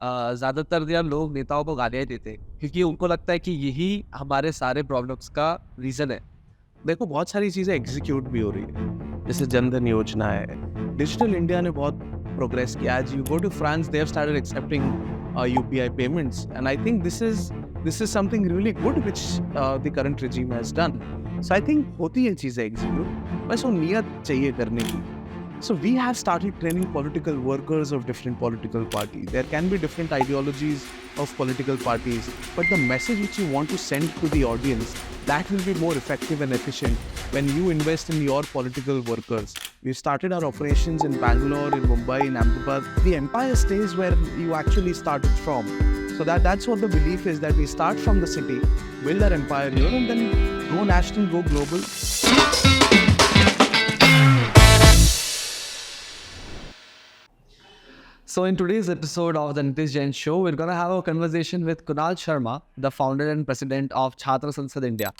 ज़्यादातर यार लोग नेताओं को गालियाँ देते हैं क्योंकि उनको लगता है कि यही हमारे सारे प्रॉब्लम्स का रीज़न है। देखो बहुत सारी चीज़ें एग्जीक्यूट भी हो रही है, जैसे जनधन योजना है, डिजिटल इंडिया ने बहुत प्रोग्रेस किया। आज you go to France, they have started accepting UPI payments and I think this is something really good which the current regime has done. So I think होती है चीज़ें एग्जीक्यूट, बस वो नियत चाहिए करने की। So we have started training political workers of different political parties. There can be different ideologies of political parties, but the message which you want to send to the audience, that will be more effective and efficient when you invest in your political workers. We started our operations in Bangalore, in Mumbai, in Ahmedabad. The empire stays where you actually started from. So that's what the belief is, that we start from the city, build our empire here, and then go national, go global. So in today's episode of the Nitish Jain Show, we're going to have a conversation with Kunal Sharma, the founder and president of Chhatra Sansad India.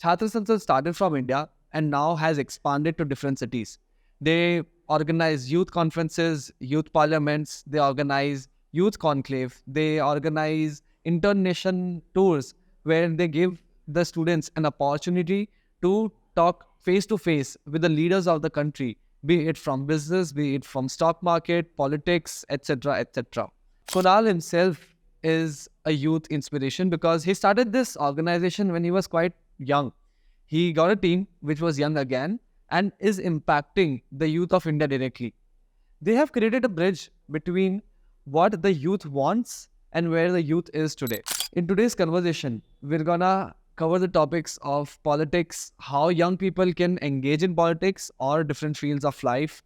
Chhatra Sansad started from India and now has expanded to different cities. They organize youth conferences, youth parliaments, they organize youth conclave, they organize international tours where they give the students an opportunity to talk face to face with the leaders of the country, be it from business, be it from stock market, politics, etc., etc. Kunal himself is a youth inspiration because he started this organization when he was quite young. He got a team which was young again and is impacting the youth of India directly. They have created a bridge between what the youth wants and where the youth is today. In today's conversation, we're gonna cover the topics of politics, how young people can engage in politics or different fields of life,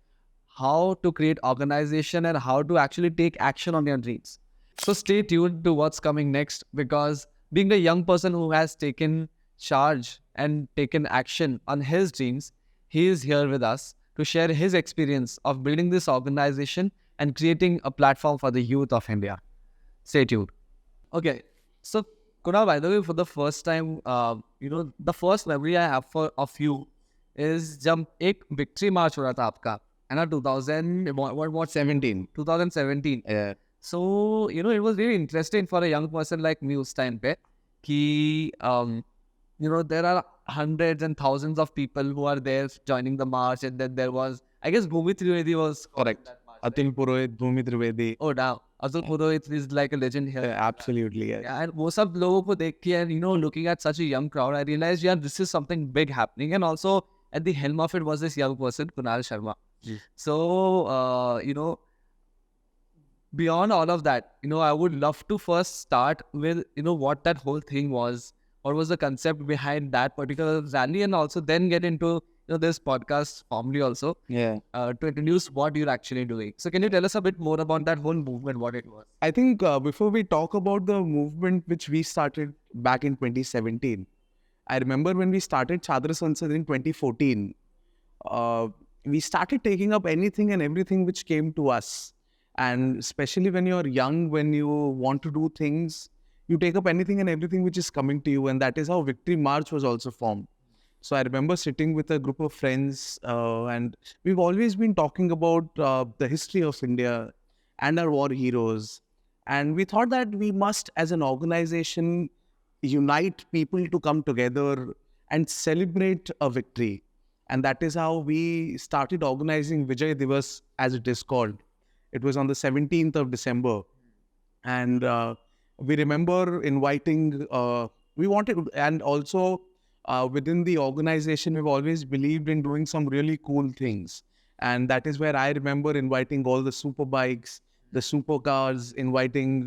how to create organization, and how to actually take action on your dreams. So stay tuned to what's coming next because being a young person who has taken charge and taken action on his dreams, he is here with us to share his experience of building this organization and creating a platform for the youth of India. Stay tuned. Okay, so Kunal, by the way, for the first time, the first memory I have of you is जब एक victory march हो रहा था आपका, है ना, 2017. Yeah. So, it was really interesting for a young person like me उस time पे कि, there are hundreds and thousands of people who are there joining the march, and then there was, I guess, Bhumi Trivedi was Correct. that march, right? Atul Purohit, Bhumi Trivedi. Oh, damn. Atul Purohit is like a legend here. Absolutely, yes. Yeah, and वो सब लोगों को देख के, and looking at such a young crowd, I realized, yeah, this is something big happening. And also at the helm of it was this young person, Kunal Sharma. So, beyond all of that, I would love to first start with, what that whole thing was. What was the concept behind that particular rally, and also then get into this podcast formally also Yeah. to introduce what you're actually doing. So can you tell us a bit more about that whole movement, what it was? I think before we talk about the movement which we started back in 2017, I remember when we started Chhatra Sansad in 2014, we started taking up anything and everything which came to us. And especially when you're young, when you want to do things, you take up anything and everything which is coming to you. And that is how Victory March was also formed. So I remember sitting with a group of friends, and we've always been talking about the history of India and our war heroes. And we thought that we must, as an organization, unite people to come together and celebrate a victory. And that is how we started organizing Vijay Divas, as it is called. It was on the 17th of December. And we remember inviting, we wanted, and also within the organization, we've always believed in doing some really cool things. And that is where I remember inviting all the super bikes, the supercars, inviting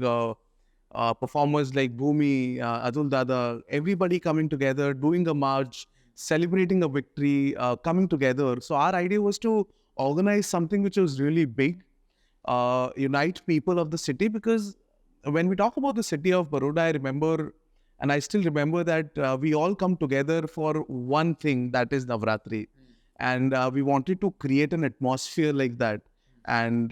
performers like Bhumi, Atul Dada, everybody coming together, doing a march, celebrating a victory, coming together. So our idea was to organize something which was really big, unite people of the city, because when we talk about the city of Baroda, I remember, and I still remember that we all come together for one thing, that is Navratri. And we wanted to create an atmosphere like that. And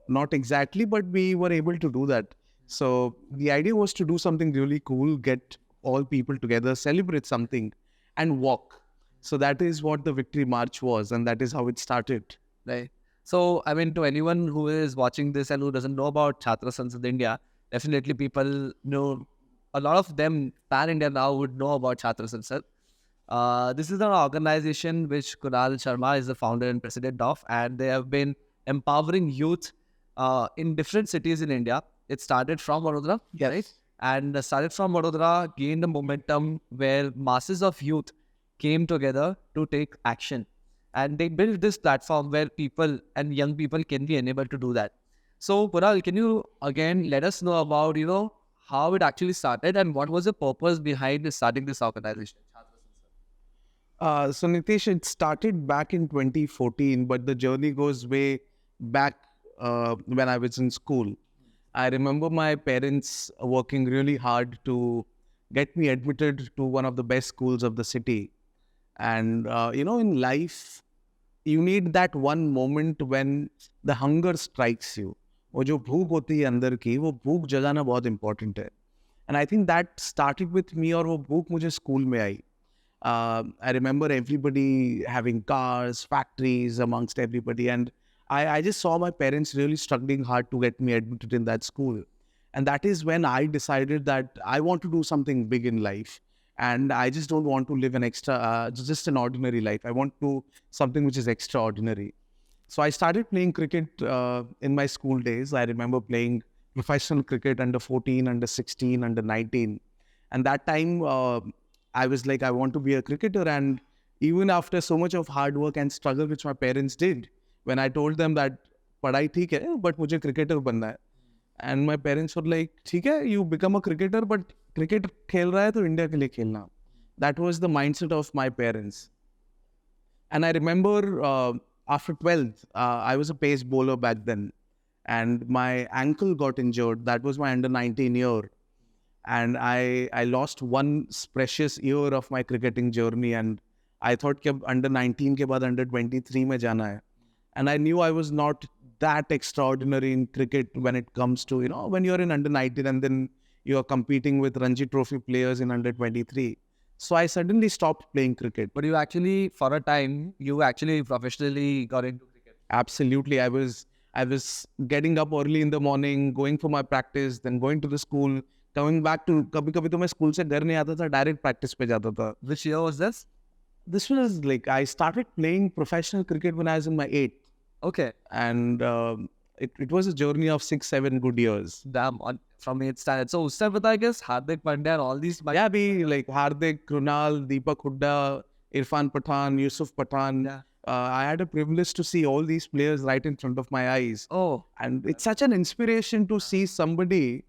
not exactly, but we were able to do that. So the idea was to do something really cool, get all people together, celebrate something, and walk. So that is what the Victory March was, and that is how it started. Right. So, I mean, to anyone who is watching this and who doesn't know about Chhatra Sansad India, definitely people know, a lot of them, pan India now, would know about Chhatra Sansad. This is an organization which Kunal Sharma is the founder and president of, and they have been empowering youth in different cities in India. It started from Vadodara, right? And started from Vadodara, gained a momentum where masses of youth came together to take action. And they built this platform where people and young people can be enabled to do that. So, Kunal, can you again let us know about, how it actually started and what was the purpose behind starting this organization? So Nitish, it started back in 2014, but the journey goes way back when I was in school. I remember my parents working really hard to get me admitted to one of the best schools of the city. And, in life, you need that one moment when the hunger strikes you. वो जो भूख होती है अंदर की, वो भूख जगाना बहुत important है. And I think that started with me, और वो भूख मुझे स्कूल में आई. I remember everybody having cars, factories amongst everybody. And I just saw my parents really struggling hard to get me admitted in that school. And that is when I decided that I want to do something big in life. And I just don't want to live just an ordinary life. I want to do something which is extraordinary. So I started playing cricket in my school days. I remember playing professional cricket under 14, under 16, under 19. And that time, I was like, I want to be a cricketer. And even after so much of hard work and struggle which my parents did, when I told them that padhai theek hai, but mujhe cricketer banna hai. And my parents were like, theek hai, you become a cricketer, but cricket khel raha hai to India ke liye khelna. That was the mindset of my parents. And I remember after 12th, I was a pace bowler back then. And my ankle got injured. That was my under 19 year. And I lost one precious year of my cricketing journey. And I thought कि under 19 के बाद under 23 में जाना है. And I knew I was not that extraordinary in cricket when it comes to, when you're in under 19 and then you're competing with Ranji Trophy players in under 23. So I suddenly stopped playing cricket. But you actually, for a time, you actually professionally got into cricket. Absolutely. I was getting up early in the morning, going for my practice, then going to the school, coming back to, कभी-कभी तो मैं school से घर नहीं आता था, direct practice पे जाता था. Which year was this? This was like, I started playing professional cricket when I was in my 8th. Okay. And it was a journey of 6-7 good years. Damn, from 8th standard. So उस time I guess Hardik Pandya and all these. Yeah, like Hardik, Krunal, Deepak Hooda, Irfan Pathan, Yusuf Pathan. Yeah. I had a privilege to see all these players right in front of my eyes. Oh. And it's such an inspiration to see somebody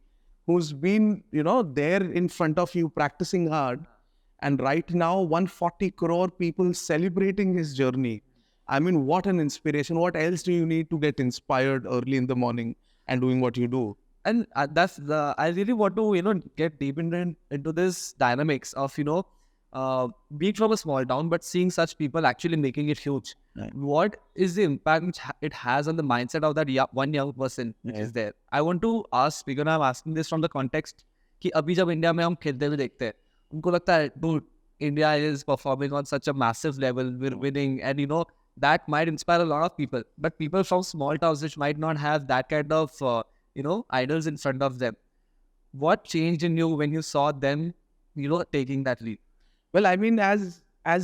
who's been, there in front of you practicing hard. And right now, 140 crore people celebrating his journey. I mean, what an inspiration. What else do you need to get inspired early in the morning and doing what you do? And I really want to, get deep into this dynamics of, being from a small town, but seeing such people actually making it huge. Right. What is the impact which it has on the mindset of that one young person which is there? I want to ask, because I'm asking this from the context कि अभी जब India में हम खेलते हुए देखते हैं, उनको लगता है, dude, India is performing on such a massive level, we're winning, and that might inspire a lot of people. But people from small towns which might not have that kind of, idols in front of them. What changed in you when you saw them, taking that lead? Well, I mean, as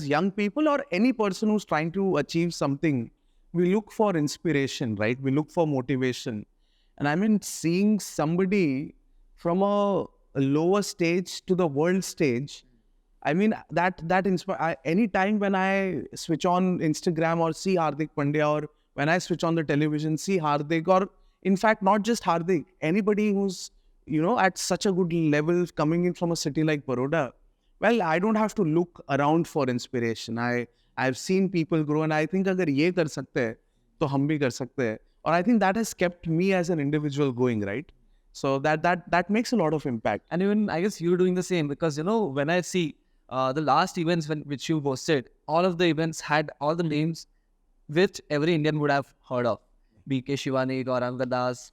young people or any person who's trying to achieve something, we look for inspiration, right? We look for motivation. And I mean, seeing somebody from a lower stage to the world stage, I mean, that inspire. Any time when I switch on Instagram or see Hardik Pandya, or when I switch on the television, see Hardik, or in fact, not just Hardik, anybody who's, at such a good level coming in from a city like Baroda, well, I don't have to look around for inspiration. I've seen people grow, and I think अगर ये कर सकते हैं, तो हम भी कर सकते हैं. Or I think that has kept me as an individual going, right? So that makes a lot of impact. And even I guess you're doing the same, because when I see the last events which you hosted, all of the events had all the names which every Indian would have heard of. B.K. Shivani, Gaurang Das,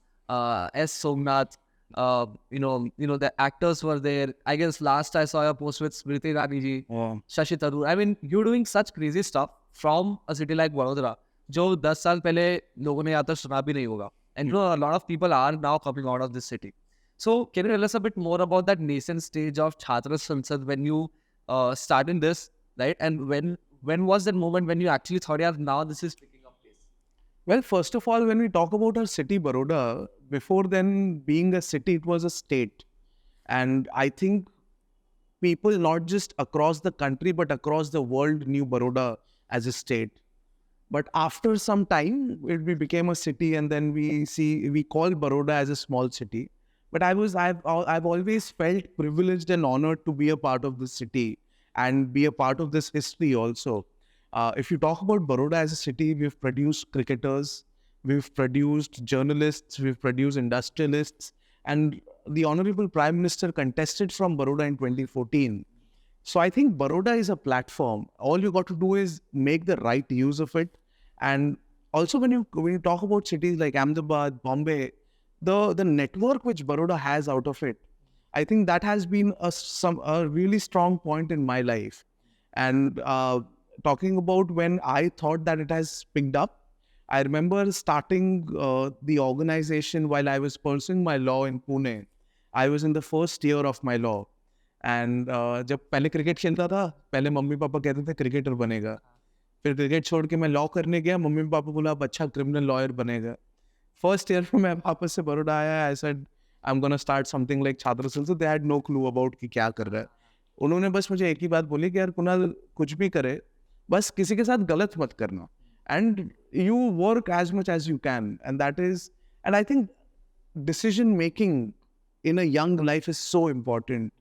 S. Somnath, the actors were there. I guess last I saw a post with Smriti Irani ji, Shashi Tharoor. I mean, you're doing such crazy stuff from a city like Vadodara, जो 10 साल पहले लोगों ने या तो सुना भी नहीं होगा. And a lot of people are now coming out of this city. So can you tell us a bit more about that nascent stage of Chhatra Sansad when you started this, right? And when was that moment when you actually thought, yeah, now this is picking up pace? Well, first of all, when we talk about our city, Baroda, before then being a city, it was a state. And I think people not just across the country, but across the world knew Baroda as a state. But after some time, we became a city, and then we call Baroda as a small city. But I've always felt privileged and honored to be a part of this city and be a part of this history also. If you talk about Baroda as a city, we've produced cricketers, we've produced journalists, we've produced industrialists, and the Honorable Prime Minister contested from Baroda in 2014. So I think Baroda is a platform. All you got to do is make the right use of it. And also when you talk about cities like Ahmedabad, Bombay, the network which Baroda has out of it, I think that has been a really strong point in my life. And talking about when I thought that it has picked up, I remember starting the organization while I was pursuing my law in Pune. I was in the first year of my law. And जब पहले cricket खेलता था, पहले mummy papa कहते थे cricketer बनेगा. फिर cricket छोड़ के मैं लॉ करने गया, मम्मी पापा बोला अब अच्छा क्रिमिनल लॉयर बनेगा. फर्स्ट ईयर में मैं वापस से बड़ौदा आया. I said I am gonna start something like chhatra sansad. They had no clue about कि क्या कर रहा है. उन्होंने बस मुझे एक ही बात बोली कि यार कुणाल, कुछ भी करे, बस किसी के साथ गलत मत करना, and you work as much as you can. And that is, and I think decision making in a young life is so important.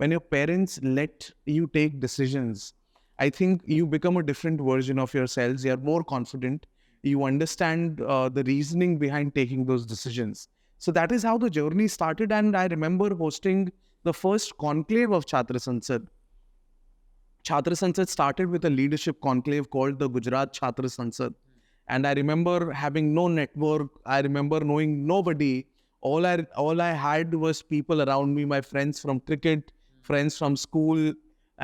When your parents let you take decisions, I think you become a different version of yourselves. You are more confident. You understand the reasoning behind taking those decisions. So that is how the journey started. And I remember hosting the first conclave of Chhatra Sansad. Chhatra Sansad started with a leadership conclave called the Gujarat Chhatra Sansad. And I remember having no network. I remember knowing nobody. All I had was people around me, my friends from cricket, friends from school,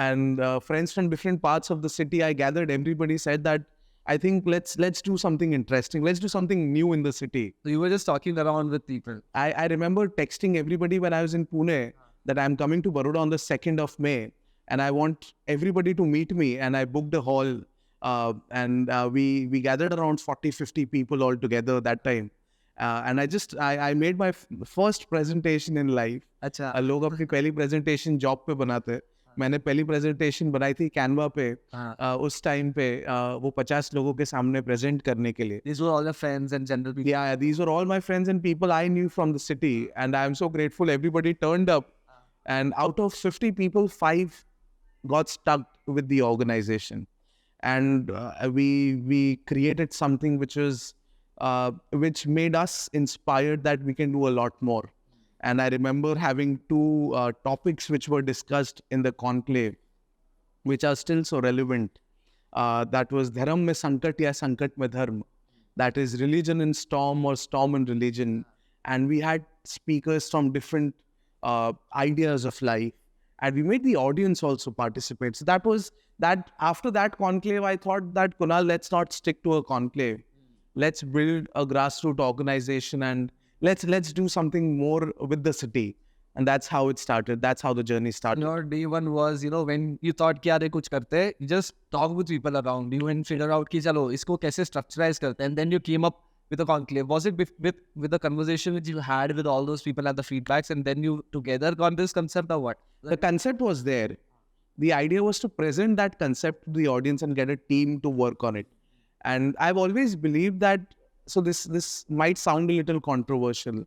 and friends from different parts of the city. I gathered, everybody said that, I think let's do something interesting. Let's do something new in the city. So you were just talking around with people. I remember texting everybody when I was in Pune that I'm coming to Baroda on the 2nd of May and I want everybody to meet me. And I booked a hall and we gathered around 40-50 people all together that time. And I made my first presentation in life. अच्छा. लोग अपनी पहली presentation job पे बनाते हैं. मैंने पहली presentation बनाई थी Canva पे. उस time पे वो 50 लोगों के सामने present करने के लिए. These were all your friends and general people. Yeah, these were all my friends and people I knew from the city. And I am so grateful everybody turned up. And out of 50 people, 5 got stuck with the organization. And we created something which made us inspired that we can do a lot more. And I remember having 2 topics which were discussed in the conclave, which are still so relevant. That was Dharam mein Sankat ya Sankat mein Dharm. That is religion in storm or storm in religion. And we had speakers from different ideas of life. And we made the audience also participate. So that after that conclave, I thought that, Kunal, let's not stick to a conclave. Let's build a grassroots organization and let's do something more with the city. And that's how it started. That's how the journey started. Your day one was, when you thought कि यार कुछ करते हैं, you just talk with people around you and figure out कि चलो इसको कैसे structurize करते हैं. And then you came up with a conclave. Was it with the conversation which you had with all those people and the feedbacks, and then you together got this concept or what? The concept was there. The idea was to present that concept to the audience and get a team to work on it. And I've always believed that, so this might sound a little controversial,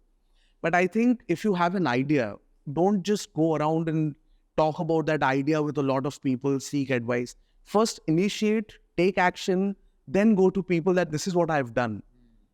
but I think if you have an idea, don't just go around and talk about that idea with a lot of people, seek advice. First, initiate, take action, then go to people that this is what I've done.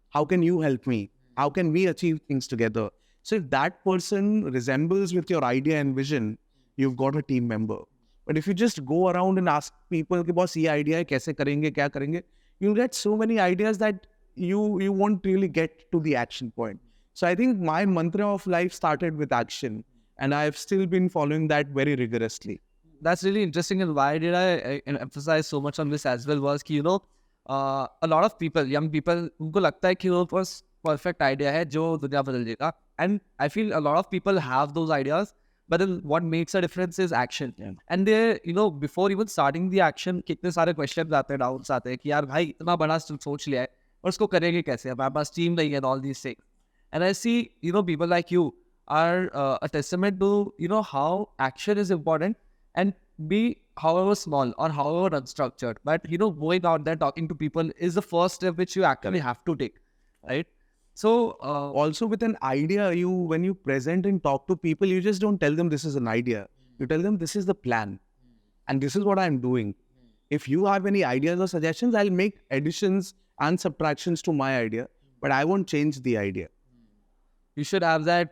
How can you help me? How can we achieve things together? So if that person resembles with your idea and vision, you've got a team member. But if you just go around and ask people, कि boss ये idea है, कैसे करेंगे, क्या करेंगे, you'll get so many ideas that you won't really get to the action point. So I think my mantra of life started with action, and I've still been following that very rigorously. That's really interesting. And why did I emphasize so much on this as well was कि, a lot of people, young people, उनको लगता है कि वो बस perfect idea है जो दुनिया बदल देगा. And I feel a lot of people have those ideas, but then what makes a difference is action. Yeah. And they, before even starting the action, कितने सारे questions आते हैं, doubts आते हैं कि यार भाई इतना बड़ा सोच लिया है और उसको करेंगे कैसे? हमारे पास team नहीं है and all these things. And I see, people like you are a testament to, how action is important and be however small or however unstructured. But, going out there talking to people is the first step which you actually have to take, right? So, Also with an idea, when you present and talk to people, you just don't tell them this is an idea. You tell them this is the plan and this is what I'm doing. If you have any ideas or suggestions, I'll make additions and subtractions to my idea, but I won't change the idea. you should have that,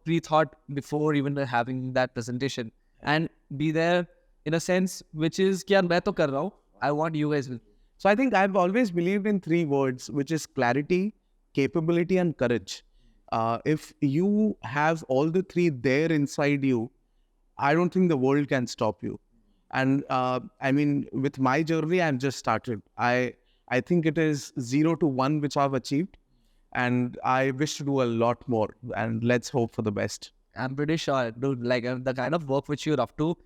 pre-thought before even having that presentation and be there in a sense, which is, कि यार मैं तो कर रहा हूँ, I want you guys with me. So I think I've always believed in three words, which is clarity, capability, and courage. If you have all the three there inside you, I don't think the world can stop you. And I mean, with my journey, I've just started. I think it is 0 to 1, which I've achieved. And I wish to do a lot more. And let's hope for the best. I'm pretty sure, dude, like the kind of work which you're up to,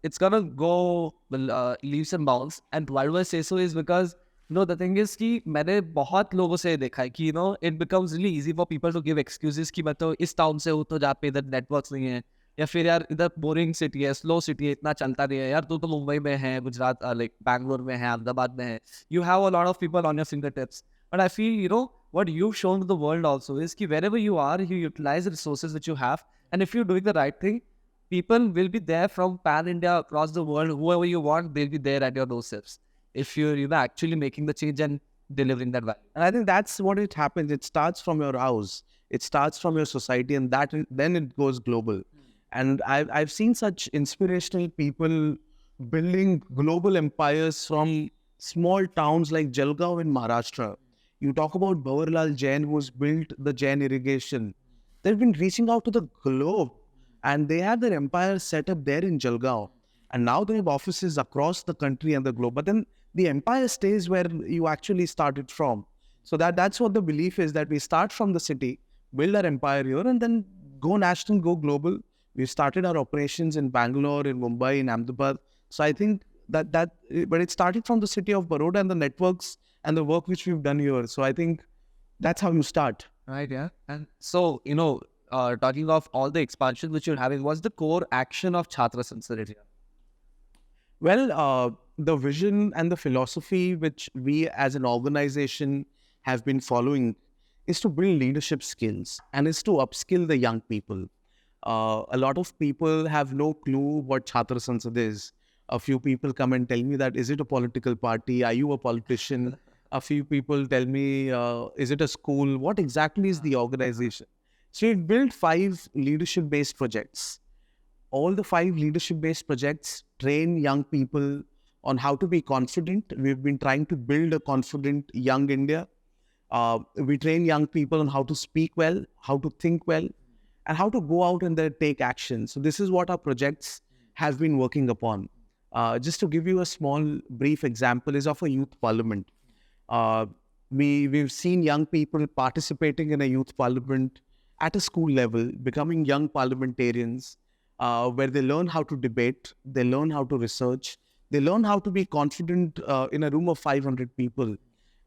it's gonna go leaps and bounds. And why do I say so is because, the thing is कि मैंने बहुत लोगों से देखा है कि, it becomes really easy for people to give excuses कि मैं तो इस टाउन से हूँ तो जहाँ पे इधर नेटवर्क्स नहीं है, या फिर यार इधर बोरिंग सिटी है, स्लो सिटी है, इतना चलता नहीं है, यार तू तो मुंबई में है, गुजरात लाइक बैंगलोर में है, अहमदाबाद में है. You have a lot of people on your fingertips. But I feel, what you've shown to the world also is that wherever you are, you utilize the resources which you have. And if you're doing the right thing, people will be there from pan-India, across the world, whoever you want, they'll be there at your doorsteps. If you're actually making the change and delivering that value. And I think that's what it happens. It starts from your house. It starts from your society, and then it goes global. And I've seen such inspirational people building global empires from small towns like Jalgaon in Maharashtra. You talk about Bawarlal Jain, who's built the Jain irrigation. They've been reaching out to the globe, and they have their empire set up there in Jalgaon. And now they have offices across the country and the globe. But then the empire stays where you actually started from. So that's what the belief is, that we start from the city, build our empire here, and then go national, go global. We started our operations in Bangalore, in Mumbai, in Ahmedabad. So I think but it started from the city of Baroda and the networks and the work which we've done here. So I think that's how you start. Right, yeah. And so, talking of all the expansion which you're having, what's the core action of Chhatra Sansad India? Well, the vision and the philosophy which we as an organization have been following is to build leadership skills and is to upskill the young people. A lot of people have no clue what Chhatra Sansad is. A few people come and tell me that, is it a political party? Are you a politician? A few people tell me, is it a school? What exactly is the organization? So we've built 5 leadership-based projects. All the 5 leadership-based projects train young people on how to be confident. We've been trying to build a confident young India. We train young people on how to speak well, how to think well, and how to go out and then take action. So this is what our projects have been working upon. Just to give you a small, brief example is of a youth parliament. We've seen young people participating in a youth parliament at a school level, becoming young parliamentarians, where they learn how to debate, they learn how to research, they learn how to be confident in a room of 500 people.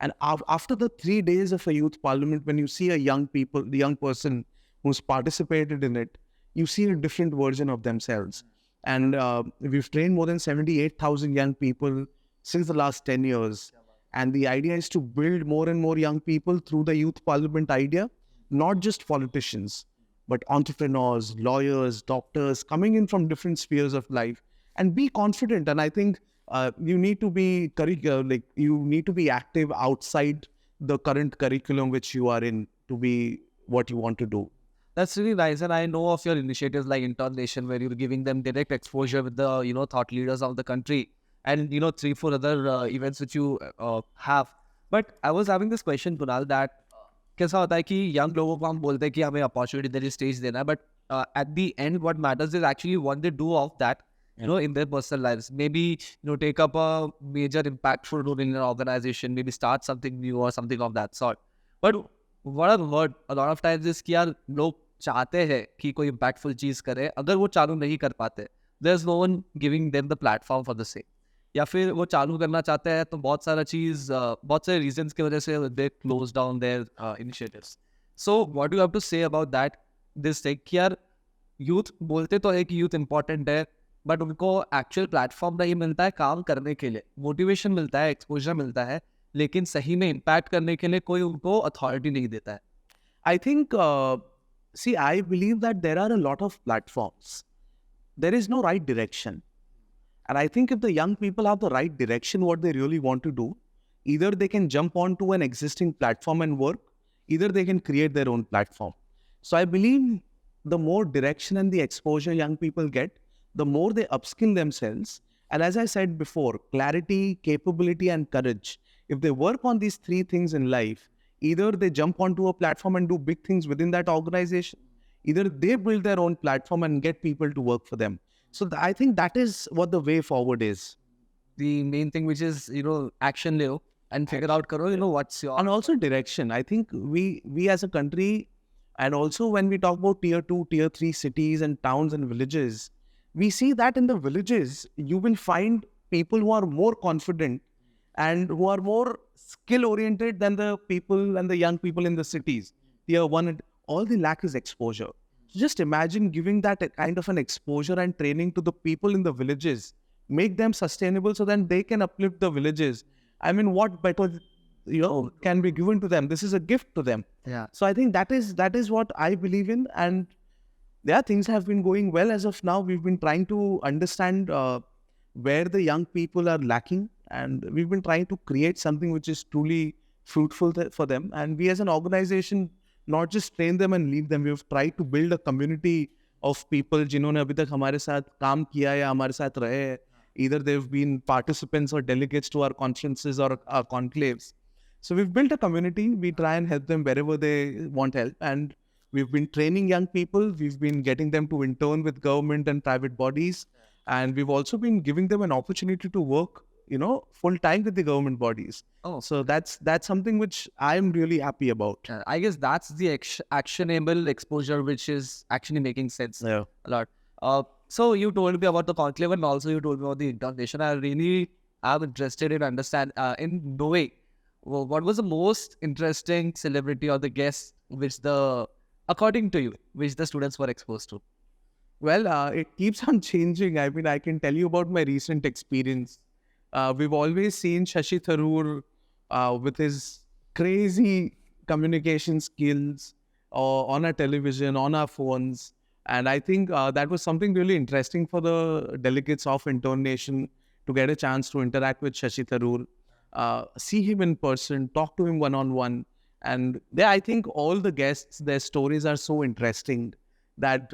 And after the 3 days of a youth parliament, when you see the young person who's participated in it, you see a different version of themselves. And we've trained more than 78,000 young people since the last 10 years. And the idea is to build more and more young people through the youth parliament idea, not just politicians, but entrepreneurs, lawyers, doctors, coming in from different spheres of life and be confident. And I think you need to be active outside the current curriculum which you are in to be what you want to do. That's really nice. And I know of your initiatives like Intern Nation, where you're giving them direct exposure with the, thought leaders of the country, and, 3-4 other events which you have. But I was having this question, Kunal, that कैसा होता है कि young लोगों को हम बोलते हैं कि हमें opportunity देनी, stage देना है, but at the end, what matters is actually what they do of that. in their personal lives. Maybe, take up a major impactful role in an organization, maybe start something new or something of that sort. But what I've heard a lot of times is कि यार लोग चाहते हैं कि कोई impactful चीज़ करे, अगर वो चालू नहीं कर पाते, there's no one giving them the platform for the same. या फिर वो चालू करना चाहते हैं तो बहुत सारे रीजंस की वजह से they close down their initiatives. So what do you have to say about that? This thing कि यार यूथ बोलते तो है कि यूथ इंपॉर्टेंट है, बट उनको एक्चुअल प्लेटफॉर्म नहीं मिलता है काम करने के लिए, मोटिवेशन मिलता है, एक्सपोजर मिलता है, लेकिन सही में इम्पैक्ट करने के लिए कोई उनको अथॉरिटी नहीं देता है. I think, see, I believe that there are a lot of platforms. There is no right direction. And I think if the young people have the right direction, what they really want to do, either they can jump onto an existing platform and work, either they can create their own platform. So I believe the more direction and the exposure young people get, the more they upskill themselves. And as I said before, clarity, capability, and courage. If they work on these three things in life, either they jump onto a platform and do big things within that organization, either they build their own platform and get people to work for them. So I think that is what the way forward is. The main thing which is action low and figure out करो what's your, And also direction. I think we as a country, and also when we talk about tier 2, tier 3 cities and towns and villages, we see that in the villages, you will find people who are more confident and who are more skill oriented than the people and the young people in the cities. Tier 1, all they lack is exposure. So just imagine giving that a kind of an exposure and training to the people in the villages, make them sustainable so that they can uplift the villages. I mean, what better can be given to them? This is a gift to them. yeah. So I think that is what I believe in. And yeah, things have been going well as of now. We've been trying to understand where the young people are lacking, and we've been trying to create something which is truly fruitful for them. And we as an organization not just train them and leave them. We've tried to build a community of people जिन्होंने अभी तक हमारे साथ काम किया या हमारे साथ रहे हैं. Either they've been participants or delegates to our conferences or our conclaves. So we've built a community. We try and help them wherever they want help. And we've been training young people. We've been getting them to intern with government and private bodies. And we've also been giving them an opportunity to work, full time with the government bodies. Oh. So that's something which I'm really happy about. I guess that's the actionable exposure which is actually making sense Yeah. a lot. So you told me about the conclave and also you told me about the intonation. I really am interested in knowing what was the most interesting celebrity or the guest according to you, which the students were exposed to. Well, it keeps on changing. I mean, I can tell you about my recent experience. We've always seen Shashi Tharoor with his crazy communication skills on our television, on our phones. And I think that was something really interesting for the delegates of Intern Nation to get a chance to interact with Shashi Tharoor, see him in person, talk to him one-on-one. And I think all the guests, their stories are so interesting that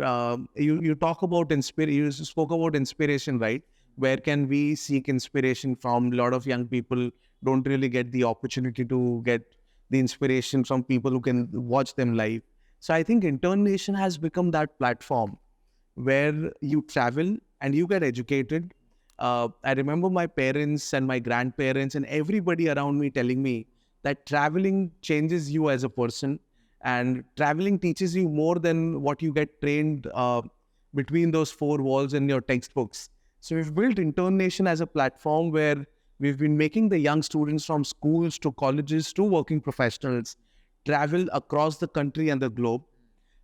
you talk about you spoke about inspiration, right? Where can we seek inspiration from? A lot of young people don't really get the opportunity to get the inspiration from people who can watch them live. So I think Intern Nation has become that platform where you travel and you get educated. I remember my parents and my grandparents and everybody around me telling me that traveling changes you as a person, and traveling teaches you more than what you get trained between those four walls in your textbooks. So we've built Intern Nation as a platform where we've been making the young students from schools to colleges to working professionals travel across the country and the globe,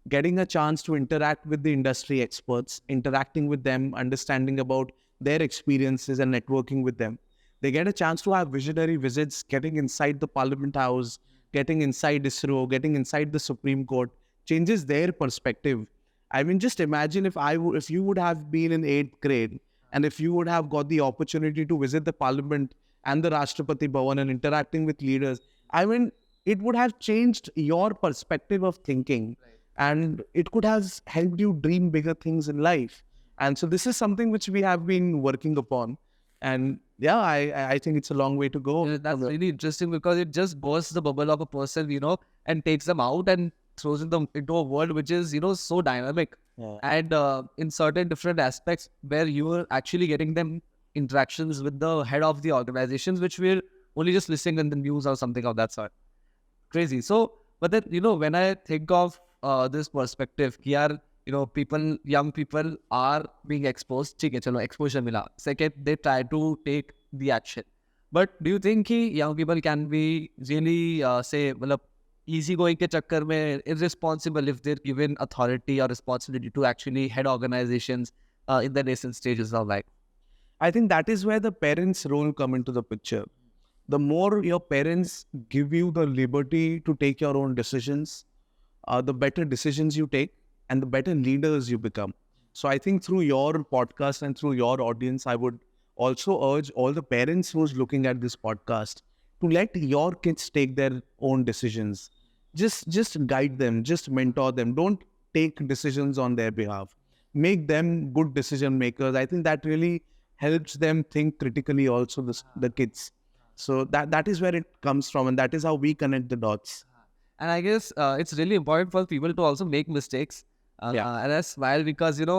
getting a chance to interact with the industry experts, interacting with them, understanding about their experiences and networking with them. They get a chance to have visionary visits, getting inside the Parliament House, getting inside ISRO, getting inside the Supreme Court, changes their perspective. I mean, just imagine if you would have been in 8th grade and if you would have got the opportunity to visit the Parliament and the Rashtrapati Bhavan and interacting with leaders. I mean, it would have changed your perspective of thinking, and it could have helped you dream bigger things in life. And so this is something which we have been working upon. And yeah, I think it's a long way to go. That's really interesting because it just bursts the bubble of a person, and takes them out and throws them into a world which is, so dynamic. and in certain different aspects where you are actually getting them interactions with the head of the organizations, which we're only just listening in the news or something of that sort. Crazy. So, but then, when I think of this perspective, here, young people are being exposed. ठीक है, चलो, exposure मिला. Second, they try to take the action. But do you think कि young people can be really, say, मतलब easy going के चक्कर में irresponsible if they're given authority or responsibility to actually head organizations in the nascent stages of life? I think that is where the parents' role come into the picture. The more your parents give you the liberty to take your own decisions, the better decisions you take and the better leaders you become. So I think through your podcast and through your audience, I would also urge all the parents who's looking at this podcast to let your kids take their own decisions. Just guide them, just mentor them. Don't take decisions on their behalf. Make them good decision makers. I think that really helps them think critically also, the kids. So that is where it comes from, and that is how we connect the dots. And I guess it's really important for people to also make mistakes. And I smile because, in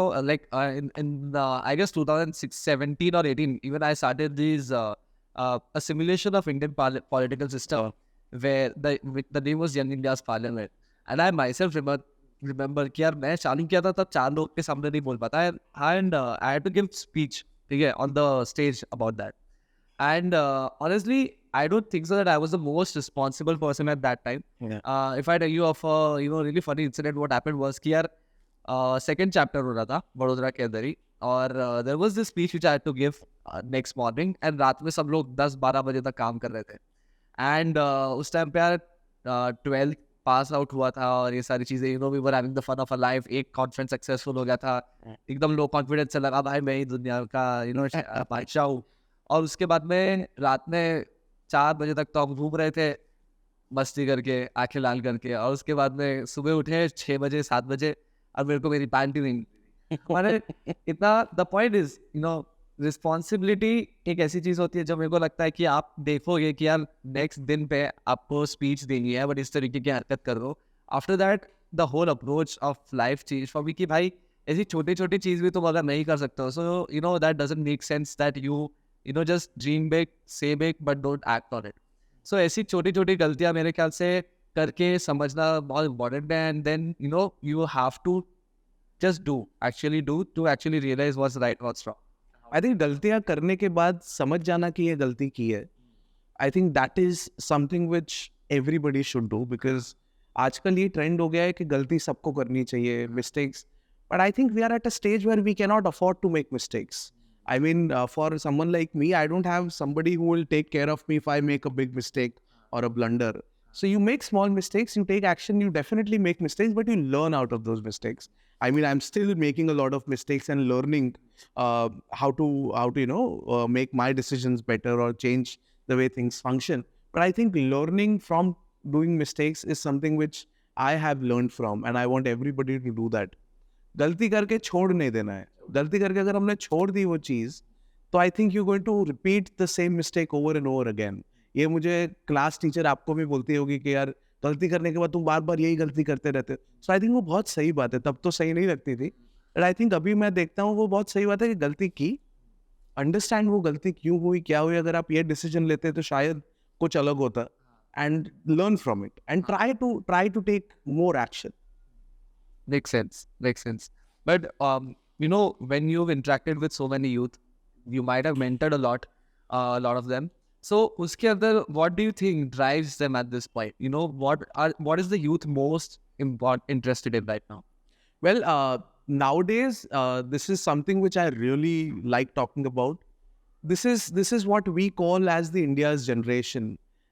I guess 2006, 17 or 18, even I started a simulation of Indian political system where the name was Young India's Parliament. And I myself remember कि यार मैं चालू किया था तब 4 लोग के सामने नहीं बोल पाता, and I had to give speech, ठीक है, on the stage about that. And honestly, I don't think so that I was the most responsible person at that time. If I tell you of a really funny incident, what happened was कि यार second chapter हो रहा था वडोदरा के अंदर ही, और there was this speech which I had to give next morning, and रात में सब लोग 10-12 बजे तक काम कर रहे थे. And उस टाइम पे यार 12th पास आउट हुआ था और ये सारी चीज़ें, we were having the fun of our life. एक कॉन्फ्रेंस सक्सेसफुल हो गया था, एकदम लो कॉन्फिडेंस से लगा भाई मैं ही दुनिया का बादशाह हूँ. और उसके बाद में रात में 4 बजे तक तो हम घूम रहे थे मस्ती करके, आंखें लाल करके, और उसके बाद में सुबह उठे 6 बजे 7 बजे और मेरे को मेरी पैंट ही नहीं मैंने इतना. द पॉइंट इज रिस्पॉन्सिबिलिटी एक ऐसी चीज़ होती है जब मेरे को लगता है कि आप देखोगे कि यार नेक्स्ट दिन पे आपको स्पीच देनी है बट इस तरीके की हरकत कर रहे हो, after that the whole approach of life change for me कि भाई ऐसी छोटी छोटी चीज़ भी तुम अगर नहीं कर सकते हो, so that doesn't make sense that you just dream big, say big, but don't act on it. So ऐसी छोटी छोटी गलतियां मेरे ख्याल से करके समझना बहुत important है, and then you have to just do to actually realize what's right, what's wrong. I think गलतियां करने के बाद समझ जाना कि ये गलती की है, I think that is something which everybody should do, because आजकल ये ट्रेंड हो गया है कि गलती सबको करनी चाहिए, mistakes, but I think we are at a stage where we cannot afford to make mistakes. I mean, for someone like me, I don't have somebody who will take care of me if I make a big mistake or a blunder. So you make small mistakes, you take action, you definitely make mistakes, but you learn out of those mistakes. I mean, I'm still making a lot of mistakes and learning how to make my decisions better or change the way things function. But I think learning from doing mistakes is something which I have learned from, and I want everybody to do that. गलती करके छोड़ नहीं देना है. गलती करके अगर हमने छोड़ दी वो चीज़, तो I think you going to repeat the same mistake over and over again. ये मुझे क्लास टीचर आपको भी बोलती होगी कि यार गलती करने के बाद तुम बार बार यही गलती करते रहते. सो आई थिंक वो बहुत सही बात है. तब तो सही नहीं लगती थी, बट आई थिंक अभी मैं देखता हूँ वो बहुत सही बात है कि गलती की, अंडरस्टैंड वो गलती क्यों हुई, क्या हुई. अगर आप ये डिसीजन लेते तो शायद कुछ अलग होता, and learn from it and try to take more action. Makes sense. But when you've interacted with so many youth, you might have mentored a lot of them. So uske andar, what do you think drives them at this point? What is the youth most interested in right now? Well, nowadays, this is something which I really like talking about. This is what we call as the India's generation,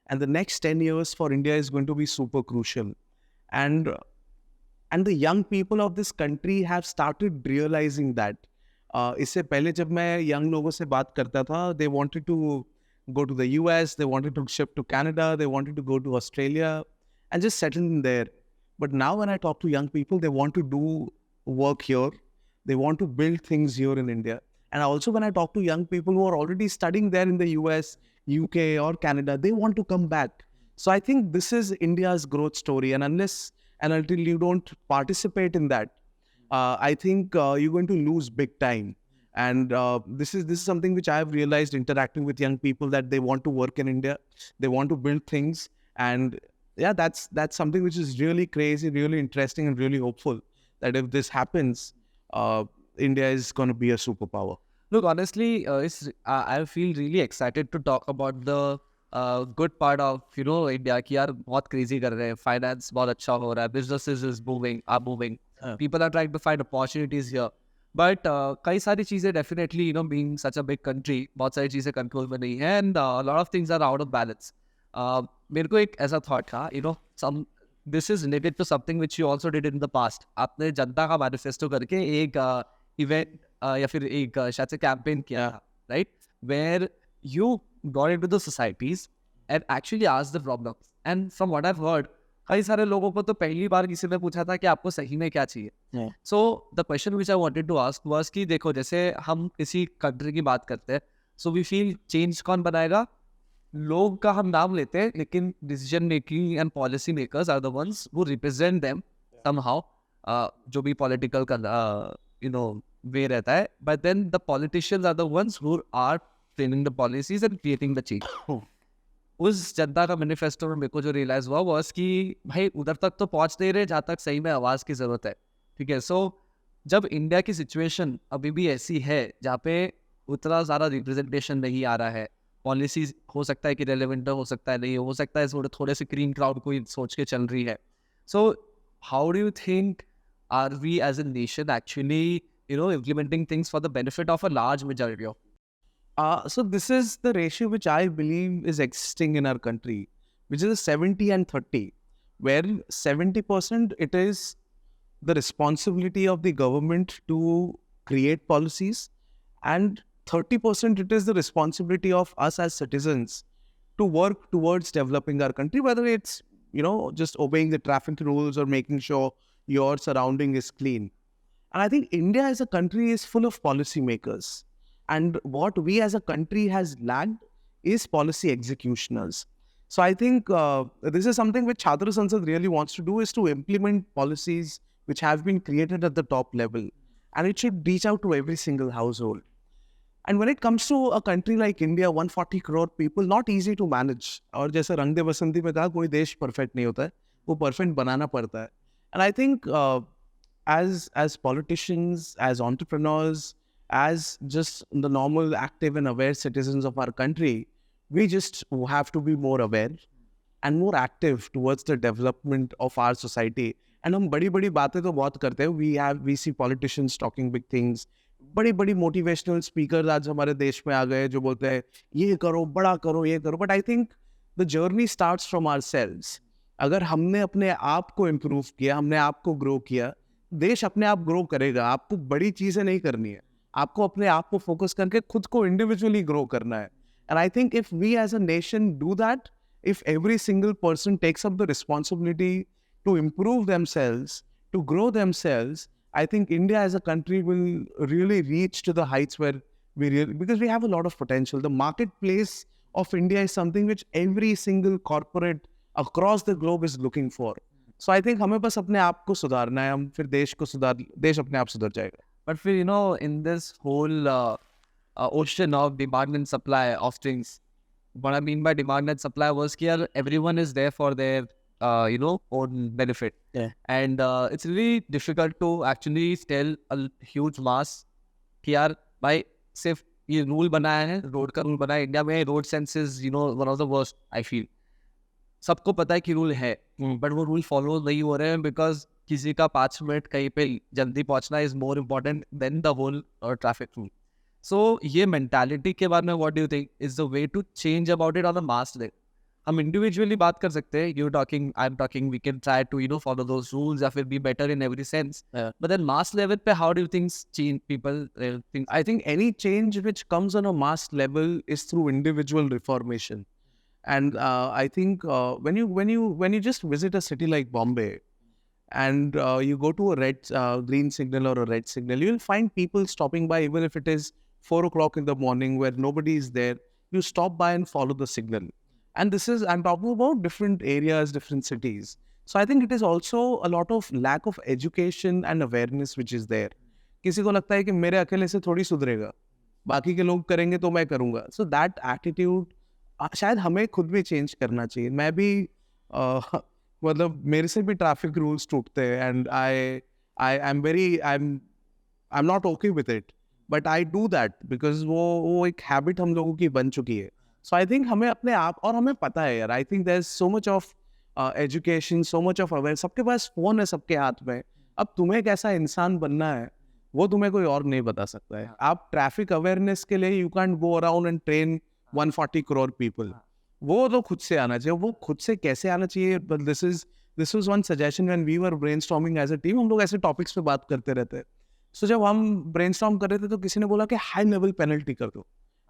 and the next 10 years for India is going to be super crucial. And the young people of this country have started realizing that. इससे पहले जब मैं young लोगों से बात करता था, they wanted to go to the US, they wanted to ship to Canada, they wanted to go to Australia and just settle in there. But now when I talk to young people, they want to do work here. They want to build things here in India. And also when I talk to young people who are already studying there in the US, UK or Canada, they want to come back. So I think this is India's growth story. And until you don't participate in that, I think you're going to lose big time. And this is something which I've realized interacting with young people, that they want to work in India, they want to build things, and yeah, that's something which is really crazy, really interesting, and really hopeful that if this happens, India is going to be a superpower. Look, honestly, I feel really excited to talk about the good part of India कि यार बहुत crazy कर रहे हैं, finance बहुत अच्छा हो रहा है, businesses is booming, are booming, people are trying to find opportunities here, but कई सारी चीजें definitely being such a big country बहुत सारी चीजें control में नहीं है, and a lot of things are out of balance. मेरे को एक ऐसा thought था, some this is related to something which you also did in the past. आपने जनता का manifesto करके एक event या फिर एक शायद से कैंपेन किया था, right, where you got into the societies and actually asked the problems, and from what I have heard कई सारे लोगों को तो पहली बार किसी ने पूछा था कि आपको सही में क्या चाहिए. So the question which I wanted to ask was कि देखो, जैसे हम किसी कंट्री की बात करते हैं, सो वी फील चेंज कौन बनाएगा, लोग का हम नाम लेते हैं, लेकिन decision making and policy makers are the ones who represent them somehow, जो भी पॉलिटिकल का way रहता है, but then the politicians are the ones who are framing the policies and creating the change. उस जनता का मैनिफेस्टो में मेरे को जो रियलाइज हुआ was कि भाई उधर तक तो पहुंच नहीं रहे जहाँ तक सही में आवाज़ की ज़रूरत है, ठीक है. सो जब इंडिया की सिचुएशन अभी भी ऐसी है जहाँ पे उतना ज़्यादा रिप्रेजेंटेशन नहीं आ रहा है, पॉलिसीज हो सकता है कि रेलिवेंट हो सकता है नहीं, हो सकता है थोड़े से ग्रीन क्राउड कोई सोच के चल रही है. So how do you think are we as a nation actually implementing things for the benefit of a large majority of? So this is the ratio which I believe is existing in our country, which is a 70 and 30, where 70% it is the responsibility of the government to create policies, and 30% it is the responsibility of us as citizens to work towards developing our country, whether it's just obeying the traffic rules or making sure your surrounding is clean. And I think India as a country is full of policymakers. And what we as a country has lacked is policy executioners. So I think this is something which Chhatra Sansad really wants to do, is to implement policies which have been created at the top level. And it should reach out to every single household. And when it comes to a country like India, 140 crore people, not easy to manage. और जैसे रंग दे बसंती में कहा, कोई देश perfect नहीं होता है, वो perfect बनाना पड़ता है. And I think as politicians, as entrepreneurs, as just the normal active and aware citizens of our country, we just have to be more aware and more active towards the development of our society. And हम बड़ी बड़ी बातें तो बहुत करते हैं. We see politicians talking big things. बड़ी बड़ी motivational speakers आज हमारे देश में आ गए जो बोलते हैं ये करो, बड़ा करो, ये करो. But I think the journey starts from ourselves. अगर हमने अपने आप को इम्प्रूव किया, हमने आप को ग्रो किया, देश अपने आप ग्रो करेगा. आपको बड़ी चीज़ें नहीं करनी है, आपको अपने आप को फोकस करके खुद को इंडिविजुअली ग्रो करना है. And I think if we as a nation do that, if every single person takes up the responsibility to improve themselves, to grow themselves, I think India as a country will really reach to the heights where because we have a lot of potential. The marketplace of India is something which every single corporate across the globe is looking for. So I think हमें बस अपने आप को सुधारना है, हम फिर देश अपने आप सुधर जाएगा. But फिर in this whole ocean of demand and supply of things, what I mean by demand and supply was that everyone is there for their own benefit. Yeah. And it's really difficult to actually tell a huge mass कि यार भाई सिर्फ ये rule बनाया है, road का rule बनाया. India में road sense is one of the worst I feel. सबको पता है कि रूल है, बट वो रूल फॉलो नहीं हो रहे हैं बिकॉज किसी का 5 मिनट कहीं पे जल्दी पहुंचना is more important than the whole traffic rule. So ये मेंटालिटी के बारे में what do you think is the way to change about it on the mass level? हम इंडिविजुअली बात कर सकते हैं, you talking, I am talking, we can try to follow those rules या फिर be better in every sense, but then mass level पे how do you think change people think? I think any change which comes on a mass level is through individual reformation. And I think when you just visit a city like Bombay and you go to a green signal or a red signal, you'll find people stopping by even if it is 4 o'clock in the morning where nobody is there. You stop by and follow the signal. And I'm talking about different areas, different cities. So I think it is also a lot of lack of education and awareness which is there. किसी को लगता है कि मेरे अकेले से थोड़ी सुधरेगा, बाकी के लोग करेंगे तो मैं करूँगा. So that attitude शायद हमें खुद भी चेंज करना चाहिए. मैं भी मतलब मेरे से भी ट्रैफिक रूल्स टूटते हैं and I am not okay with it, but I do that because वो एक हैबिट हम लोगों की बन चुकी है. सो आई थिंक हमें अपने आप, और हमें पता है यार, I think there is so much of education, so much of aware. सबके पास फोन है, सबके हाथ में. अब तुम्हें कैसा इंसान बनना है वो तुम्हें कोई और नहीं बता सकता है. आप ट्रैफिक अवेयरनेस के लिए you can't go around and train 140 crore people. वो तो खुद से आना चाहिए. वो खुद से कैसे आना चाहिए? But this was one suggestion when we were brainstorming as a team. हम लोग ऐसे टॉपिक्स पे बात करते रहते हैं. सो जब हम ब्रेनस्टॉर्म कर रहे थे तो किसी ने बोला कि हाई लेवल पेनल्टी कर दो,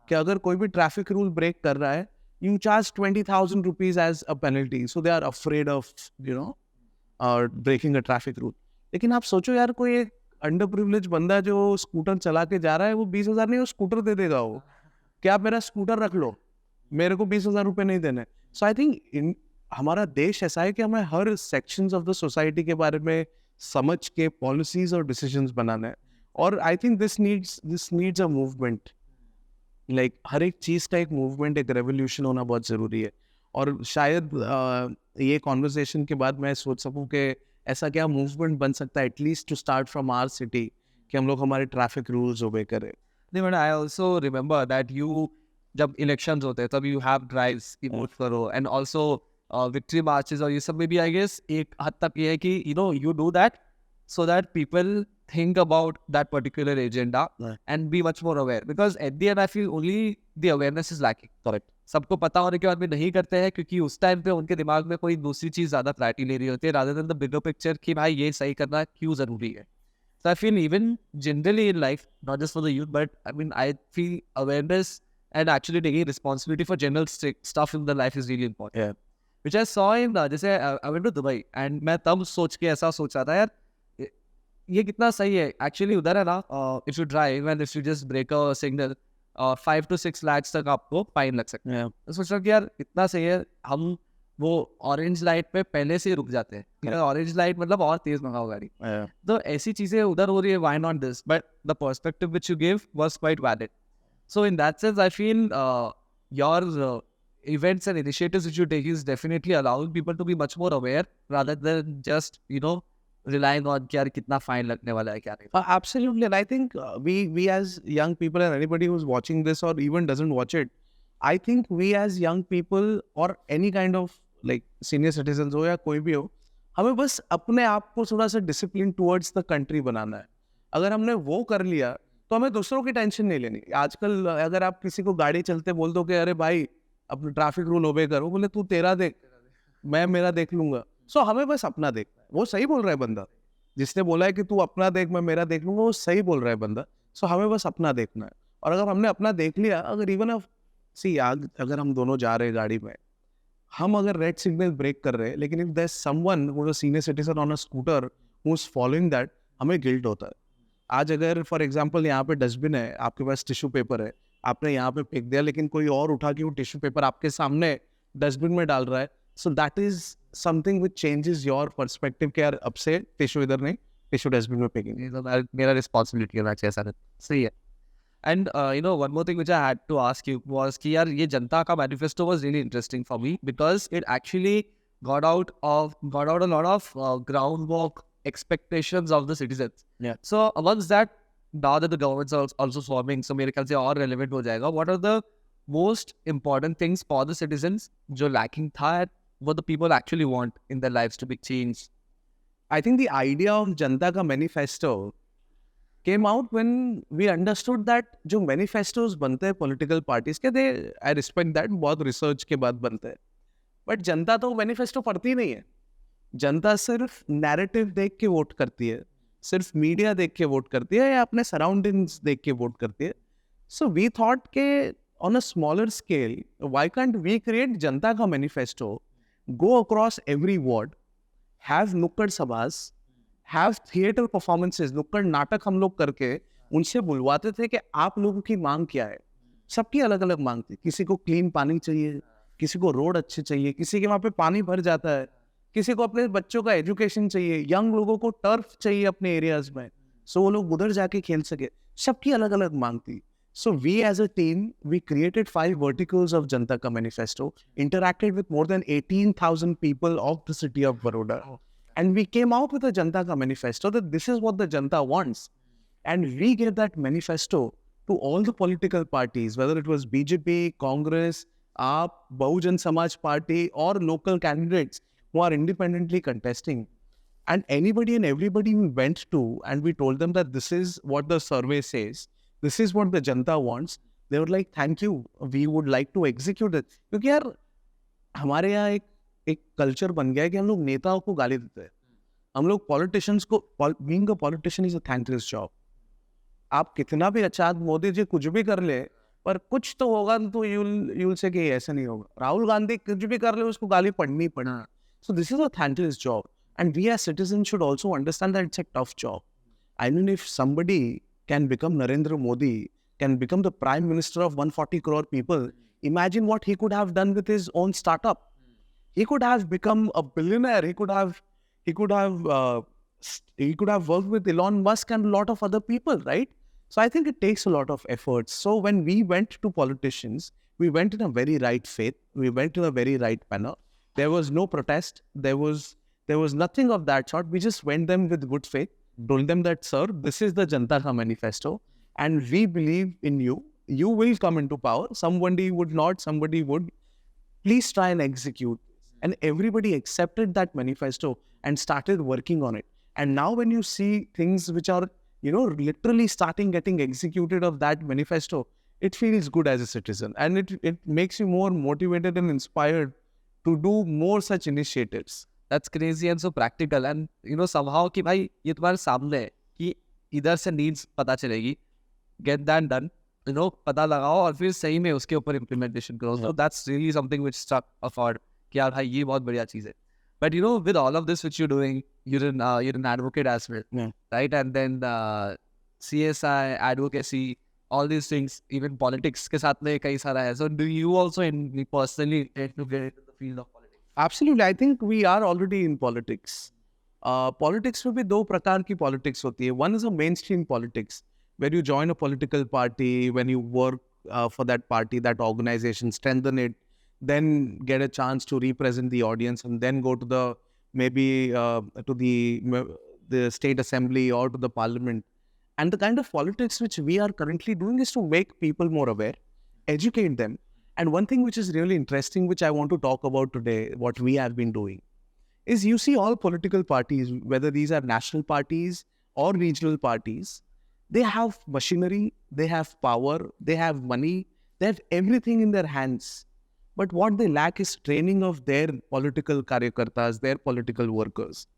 कि अगर कोई भी ट्रैफिक रूल ब्रेक कर रहा है, you charge 20,000 rupees as a penalty. So they are afraid of breaking a traffic rule. लेकिन आप सोचो यार, कोई एक अंडर प्रिविलेज बंदा जो स्कूटर चला के जा रहा है, वो 20,000 नहीं, वो स्कूटर दे देगा. वो क्या, आप मेरा स्कूटर रख लो, मेरे को 20,000 रुपये नहीं देने. सो आई थिंक हमारा देश ऐसा है कि हमें हर सेक्शंस ऑफ द सोसाइटी के बारे में समझ के पॉलिसीज और डिसीजंस बनाना है. और I think this needs a movement. Like हर एक चीज़ का एक मूवमेंट, एक रेवोल्यूशन होना बहुत ज़रूरी है. और शायद ये कॉन्वर्सेशन के बाद मैं सोच सकूं कि ऐसा क्या मूवमेंट बन सकता है, at least to start from our city, कि हम लोग हमारे ट्रैफिक रूल्स ओबे करें. नहीं, but I also remember that you, जब इलेक्शंस होते हैं तब यू हैव ड्राइव्स की वोट करो, एंड ऑल्सो विक्ट्री मार्चेस और ये सब में भी आई गेस एक हद तक ये है कि you do that so that people think about that particular agenda and be much more aware, because at the end I feel only the awareness is lacking. Correct. सबको पता होने के बाद भी नहीं करते हैं क्योंकि उस टाइम पे उनके दिमाग में कोई दूसरी चीज ज्यादा प्रायोरिटी ले रही होती है rather than the bigger picture कि भाई ये सही करना क्यों जरूरी है. So I feel even generally in life, not just for the youth, but I mean I feel awareness and actually taking responsibility for general stuff in the life is really important. Yeah. Which I saw in जैसे I went to Dubai and मैं तब सोच के ऐसा सोचा था यार, ये कितना सही है एक्चुअली. उधर है ना, if you drive and if you just break a signal, 5 to 6 lakh तक आपको फाइन लग सकता है. तो सोच रहा कि यार इतना सही है, हम वो ऑरेंज लाइट पे पहले से ही रुक जाते हैं. ऑरेंज लाइट मतलब और तेज मंगाओ गाड़ी. तो ऐसी चीजें उधर हो रही है, why not this? But the perspective which you give was quite valid. So in that sense I feel your events and initiatives which you take is definitely allowing people to be much more aware rather than just relying on कि यार कितना fine लगने वाला है क्या नहीं. Absolutely. And I think we as young people, and anybody who's watching this or even doesn't watch it, I think we as young people or any kind of like senior citizens हो या कोई भी हो, हमें बस अपने आप को थोड़ा सा डिसिप्लिन टुवर्ड्स द कंट्री बनाना है. अगर हमने वो कर लिया तो हमें दूसरों की टेंशन नहीं लेनी. आजकल अगर आप किसी को गाड़ी चलते बोल दो कि अरे भाई अपने ट्रैफिक रूल ओबे करो, बोले तू तेरा देख, मैं मेरा देख लूंगा. सो हमें बस अपना देखना है. वो सही बोल रहा है बंदा, जिसने बोला है कि तू अपना देख मैं मेरा देख लूंगा, वो सही बोल रहा है बंदा. सो हमें बस अपना देखना है. और अगर हमने अपना देख लिया, अगर इवन अगर हम दोनों जा रहे हैं गाड़ी में, हम अगर रेड सिग्नल ब्रेक कर रहे हैं, लेकिन if there is someone who is a senior citizen on a scooter who is following that, हमें गिल्ट होता है. आज अगर फॉर एग्जाम्पल यहाँ पे डस्टबिन है, आपके पास टिश्यू पेपर है, आपने यहाँ पे फेंक दिया, लेकिन कोई और उठा के वो टिश्यू पेपर आपके सामने डस्टबिन में डाल रहा है, so that is something which changes your perspective कि यार अब से टिश्यू इधर नहीं, टिश्यू डस्टबिन में फेंकेंगे. मेरा रिस्पॉन्सिबिलिटी होना चाहिए सर. सही है. And one more thing which I had to ask you was कि यार ये जनता का manifesto was really interesting for me because it actually got out a lot of groundwork expectations of the citizens. Yeah. So amongst that, now that the governments are also swarming, so मेरे ख्याल से और relevant हो जाएगा. What are the most important things for the citizens जो lacking था, what the people actually want in their lives to be changed? I think the idea of Janta Ka Manifesto came out when we understood that जो manifestos बनते हैं political parties के, I respect that, बहुत research के बाद बनते हैं. But जनता तो मैनिफेस्टो पढ़ती नहीं है. जनता सिर्फ नैरेटिव देख के वोट करती है, सिर्फ मीडिया देख के वोट करती है, या अपने सराउंडिंग्स देख के वोट करती है. सो वी थॉट के on a smaller scale, why can't we create जनता का manifesto, go across every ward, have नुक्कड़ सभास, हैव थिएटर परफॉर्मेंसेज, नुक्कड़ नाटक हम लोग करके उनसे बुलवाते थे कि आप लोगों की मांग क्या है. सबकी अलग अलग मांग थी. किसी को क्लीन पानी चाहिए, किसी को रोड अच्छे चाहिए, किसी के वहाँ पे पानी भर जाता है, किसी को अपने बच्चों का एजुकेशन चाहिए, यंग लोगों को टर्फ चाहिए अपने एरियाज में, सो वो लोग उधर जाके खेल सके, सबकी अलग अलग मांग थी. So we as a team, we created 5 verticals of Janta Ka Manifesto, interacted with more than 18,000 people of the city of Baroda. And we came out with a Janta Ka Manifesto that this is what the Janta wants. And we gave that manifesto to all the political parties, whether it was BJP, Congress, AAP, Bahujan Samaj Party, or local candidates who are independently contesting. And anybody and everybody we went to and we told them that this is what the survey says, this is what the Janta wants. They were like, thank you, we would like to execute it. क्योंकि यार हमारे यहाँ एक culture बन गया है कि हम लोग नेताओं को गाली देते हैं. हम लोग पॉलिटिशियंस को, being a politician is a thankless job. आप कितना भी अच्छा, मोदी जी कुछ भी कर ले, पर कुछ तो होगा तो you'll say कि ऐसा नहीं होगा. राहुल गांधी कुछ भी कर ले, उसको गाली पढ़नी ही पड़ना. So this is a thankless job. And we as citizens should also understand that it's a tough job. I mean, if somebody can become Narendra Modi, can become the Prime Minister of 140 crore people, imagine what he could have done with his own startup. He could have become a billionaire. He could have worked with Elon Musk and a lot of other people, right? So I think it takes a lot of efforts. So when we went to politicians, we went in a very right faith. We went in a very right manner. There was no protest. There was nothing of that sort. We just went them with good faith, told them that, sir, this is the Janta Ka Manifesto, and we believe in you. You will come into power. Somebody would not, somebody would. Please try and execute. And everybody accepted that manifesto and started working on it. And now when you see things which are, literally getting executed of that manifesto, it feels good as a citizen. And it makes you more motivated and inspired to do more such initiatives. That's crazy and so practical. And somehow कि भाई ये तुम्हारे सामने है कि इधर से needs पता चलेगी, get that done, पता लगाओ और फिर सही में उसके ऊपर implementation करो. So that's really something which struck a chord कि यार भाई ये बहुत बढ़िया चीज़ है. But with all of this which you're doing, you're an advocate as well, right? And then CSI, advocacy, all these things, even politics के साथ में कई सारा है. So do you also personally intend to get into the field of politics? Absolutely. I think we are already in politics. Politics में भी दो प्रकार की politics होती है. One is a mainstream politics, where you join a political party, when you work for that party, that organization, strengthen it, then get a chance to represent the audience, and then go to the the state assembly or to the parliament. And the kind of politics which we are currently doing is to make people more aware, educate them. And one thing which is really interesting, which I want to talk about today, what we have been doing, is you see all political parties, whether these are national parties or regional parties, they have machinery, they have power, they have money, they have everything in their hands. But what they lack is training of their political karyakartas, their political workers.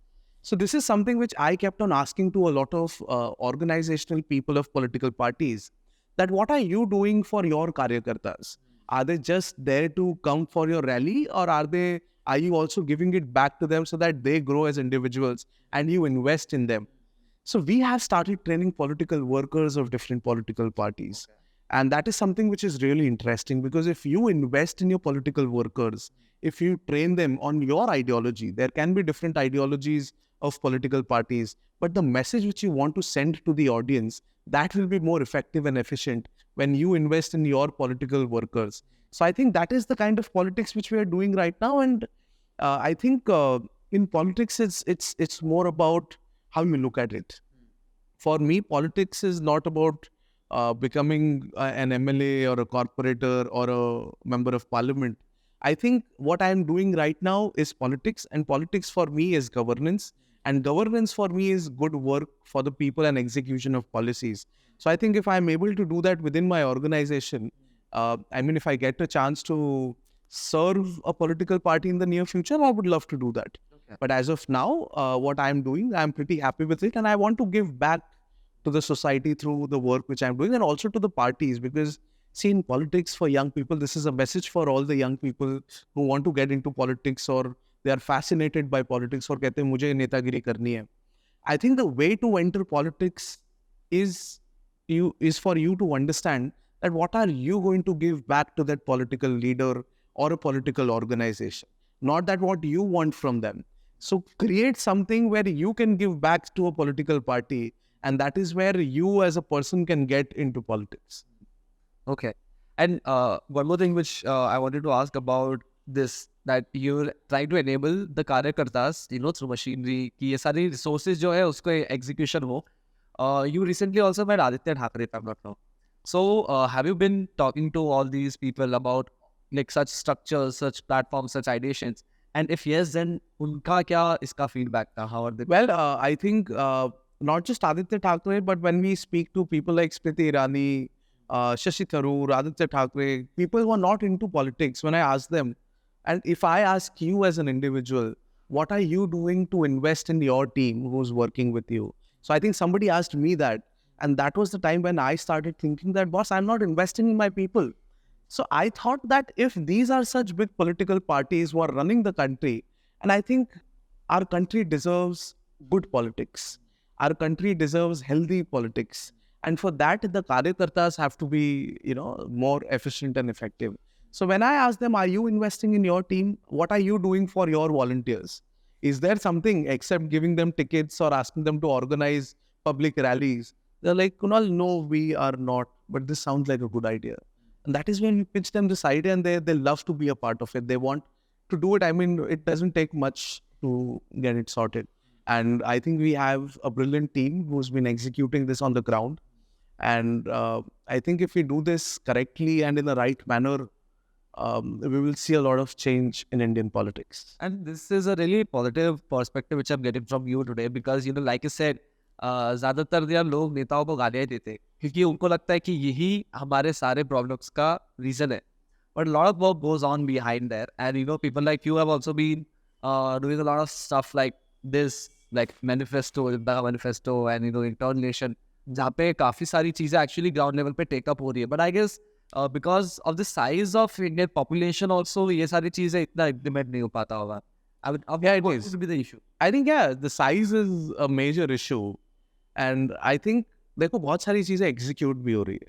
So this is something which I kept on asking to a lot of organizational people of political parties, that what are you doing for your karyakartas? Are they just there to come for your rally, or are you also giving it back to them so that they grow as individuals and you invest in them? So we have started training political workers of different political parties. And that is something which is really interesting, because if you invest in your political workers, if you train them on your ideology, there can be different ideologies of political parties, but the message which you want to send to the audience, that will be more effective and efficient when you invest in your political workers. So I think that is the kind of politics which we are doing right now. And I think in politics, it's more about how you look at it. For me, politics is not about becoming an MLA or a corporator or a member of parliament. I think what I am doing right now is politics, and politics for me is governance, and governance for me is good work for the people and execution of policies. So I think if I'm able to do that within my organization, if I get a chance to serve a political party in the near future, I would love to do that. Okay. But as of now, what I'm doing, I'm pretty happy with it, and I want to give back to the society through the work which I'm doing, and also to the parties, because see, in politics for young people, this is a message for all the young people who want to get into politics, or they are fascinated by politics, or कहते हैं मुझे नेतागिरी करनी है. I think the way to enter politics is for you to understand that what are you going to give back to that political leader or a political organization. Not that what you want from them. So create something where you can give back to a political party, and that is where you as a person can get into politics. Okay. And one more thing which I wanted to ask about this, that you're trying to enable the कार्यकर्तास, through machinery, कि ये सारी resources जो है उसको execution हो. You recently also met Aditya Thackeray, if I'm not wrong. So have you been talking to all these people about like such structures, such platforms, such ideations? And if yes, then उनका क्या इसका feedback था? How are they? Well, I think not just Aditya Thackeray, but when we speak to people like Smriti Irani, Shashi Tharoor, Aditya Thackeray, people who are not into politics, when I ask them, and if I ask you as an individual, what are you doing to invest in your team who's working with you? So I think somebody asked me that. And that was the time when I started thinking that, boss, I'm not investing in my people. So I thought that if these are such big political parties who are running the country, and I think our country deserves good politics. Our country deserves healthy politics. And for that, the karyakartas have to be, more efficient and effective. So when I ask them, are you investing in your team? What are you doing for your volunteers? Is there something except giving them tickets or asking them to organize public rallies? They're like, Kunal, no, we are not. But this sounds like a good idea. And that is when we pitch them this idea and they love to be a part of it. They want to do it. I mean, it doesn't take much to get it sorted. And I think we have a brilliant team who's been executing this on the ground. And I think if we do this correctly and in the right manner, we will see a lot of change in Indian politics. And this is a really positive perspective which I'm getting from you today because, like you said, ज़्यादातर यार लोग नेताओं को गालियाँ देते क्योंकि उनको लगता है कि यही हमारे सारे प्रॉब्लम्स का रीज़न है. But a lot of work goes on behind there. And, people like you have also been doing a lot of stuff like this, like manifesto, the manifesto and, internal nation, जहाँ पे काफ़ी सारी चीज़ें actually ground level पे take up हो रही है. But I guess because of the size of Indian population also, ये सारी चीज़ें इतना implement नहीं हो पाता होगा. Yeah, it what is. would be the issue? I think, yeah, the size is a major issue. And I think, देखो बहुत सारी चीज़ें execute भी हो रही है.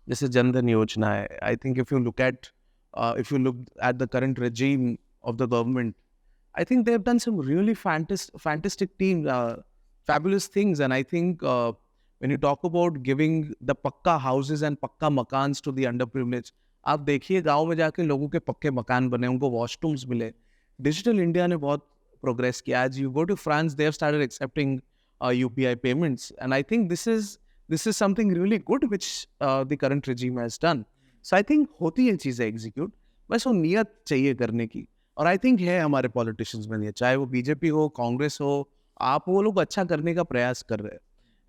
जैसे जनधन योजना है. I think if you look at the current regime of the government, I think they've done some really fantastic fabulous things. And I think when you talk about giving the pakka houses and pakka makans to the underprivileged, आप देखिए गाँव में जाके लोगों के पक्के मकान बने, उनको washrooms मिले. Digital India ने बहुत progress किया. As you go to France, they have started accepting UPI payments, and I think this is something really good which the current regime has done. So I think होती है चीज़ें execute, बस वो नियत चाहिए करने की. और I think है हमारे politicians में नहीं, चाहे वो BJP हो, कांग्रेस हो, आप वो लोग अच्छा करने का प्रयास कर रहे हैं.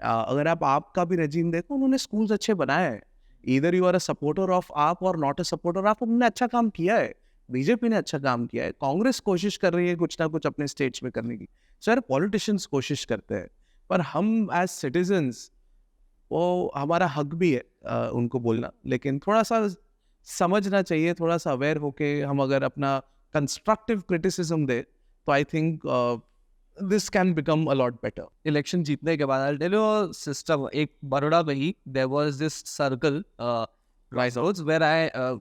अगर आपका भी regime देखो, उन्होंने schools अच्छे बनाए हैं. Either you are a supporter of आप or not a supporter आप, उन्होंने अच्छा काम किया है. बीजेपी ने अच्छा काम किया है. कांग्रेस कोशिश कर रही है कुछ ना कुछ अपने स्टेट्स में करने की. सो यार पॉलिटिशियंस कोशिश करते हैं, पर हम एज सिटीजन्स, वो हमारा हक भी है उनको बोलना, लेकिन थोड़ा सा समझना चाहिए, थोड़ा सा अवेयर होके हम अगर अपना कंस्ट्रक्टिव क्रिटिसिज्म दे तो I think this can become a lot better. Election जीतने के बाद I'll tell you a system. एक बड़ोड़ा में ही there was this circle Rise where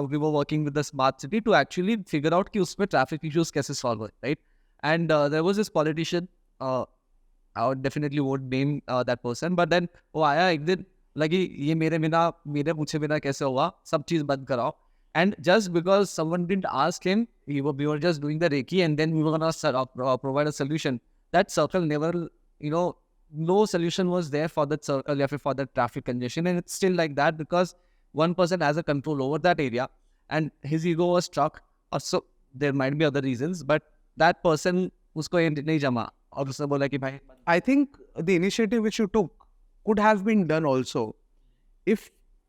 we were working with the smart city to actually figure out कि उसमें traffic issues कैसे solve हो, right? And there was this politician, I would definitely won't name that person, but then वो आया एक दिन, लगी ये मेरे पूछे बिना कैसे होगा, सब चीज़ बंद कराओ. And just because someone didn't ask him, we were just doing the Reiki and then we were going to provide a solution. That circle never, no solution was there for that circle, for that traffic congestion. And it's still like that because one person has a control over that area and his ego was struck. So there might be other reasons, but that person, usko ye nahi jama. और उसने बोला कि भाई, I think the initiative which you took could have been done also.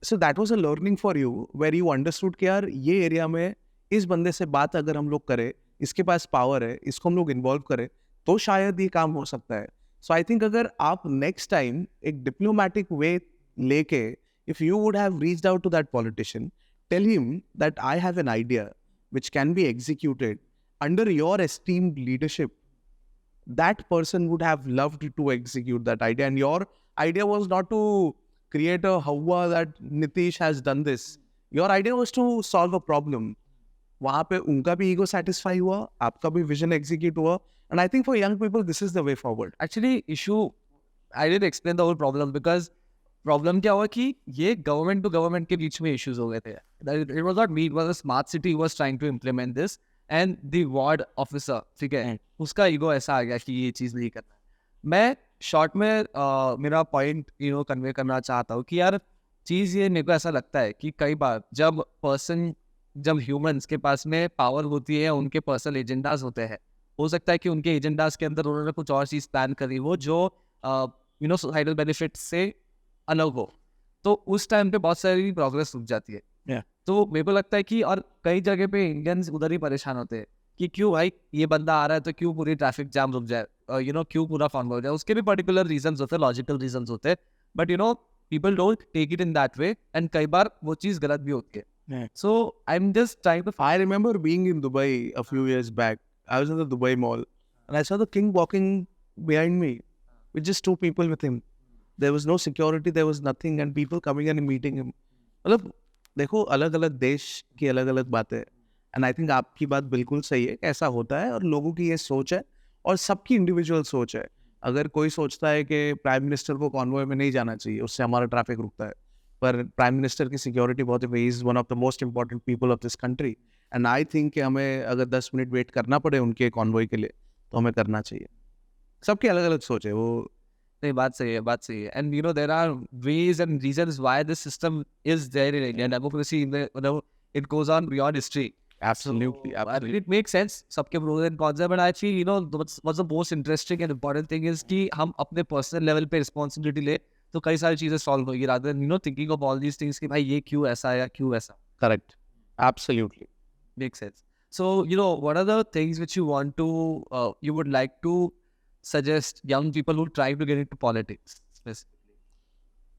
So that was a learning for you where you understood कि यार ये area में इस बंदे से बात अगर हम लोग करें, इसके पास पावर है, इसको हम लोग इन्वॉल्व करें तो शायद ये काम हो सकता है. सो आई थिंक अगर आप नेक्स्ट टाइम एक डिप्लोमेटिक वे लेके, if you would have reached out to that politician, tell him that I have an idea which can be executed under your esteemed leadership, that person would have loved to execute that idea. And your idea was not to create a Hawa that Nitish has done this. Your idea was to solve a problem. वहाँ पे उनका भी ego satisfy हुआ, आपका भी vision execute हुआ, and I think for young people this is the way forward. Actually, issue, I didn't explain the whole problem because problem क्या हुआ कि ये government to government के बीच में issues हो गए थे. It was not me, it was a smart city who was trying to implement this and the ward officer, ठीक है, उसका ego ऐसा आ गया कि ये चीज़ नहीं करना. मैं शॉर्ट में मेरा पॉइंट कन्वे करना चाहता हूँ कि यार चीज़ ये मेरे को ऐसा लगता है कि कई बार जब ह्यूमंस के पास में पावर होती है, उनके पर्सनल एजेंडाज होते हैं, हो सकता है कि उनके एजेंडाज के अंदर उन्होंने कुछ और चीज़ प्लान करी हो जो सोसाइटल बेनिफिट से अलग हो, तो उस टाइम पे बहुत सारी प्रोग्रेस रुक जाती है. तो मेरे को लगता है कि और कई जगह पे इंडियंस उधर ही परेशान होते हैं कि क्यों भाई ये बंदा आ रहा है तो क्यों पूरी ट्रैफिक जाम रुक जाए, क्यों पूरा कॉन्वॉय हो जाए. उसके भी पर्टिकुलर रीजंस होते हैं, लॉजिकल रीजंस होते हैं, but people don't take it in that way and कई बार वो चीज़ गलत भी होती है. So I'm just trying to. I remember being in Dubai a few years back. I was in the Dubai Mall and I saw the king walking behind me with just two people with him. There was no security, there was nothing, and people coming and meeting him. मतलब देखो अलग अलग देश की अलग अलग बातें, and I think आपकी बात बिल्कुल सही है, ऐसा होता है और लोगों की ये सोच है और सबकी इंडिविजुअल सोच है. अगर कोई सोचता है कि प्राइम मिनिस्टर को कॉन्वॉय में नहीं जाना चाहिए, उससे हमारा ट्रैफिक रुकता है, पर प्राइम मिनिस्टर की सिक्योरिटी बहुत he is one of the most important people of this country, and I think कि हमें अगर 10 मिनट वेट करना पड़े उनके कॉन्वॉय के लिए तो हमें करना चाहिए. सबकी अलग अलग सोच है वो. नहीं, बात सही है. And there are ways and reasons why this system is there in India. Democracy it goes on beyond history. Absolutely. It makes sense. सबके pros and cons है, but I feel what's the most interesting and important thing is कि हम अपने personal level पे responsibility ले तो कई सारी चीजें solve होगी rather than thinking of all these things कि भाई ये क्यों ऐसा या क्यों ऐसा. Correct. Absolutely. Makes sense. So what are the things which you want to you would like to suggest young people who try to get into politics specifically?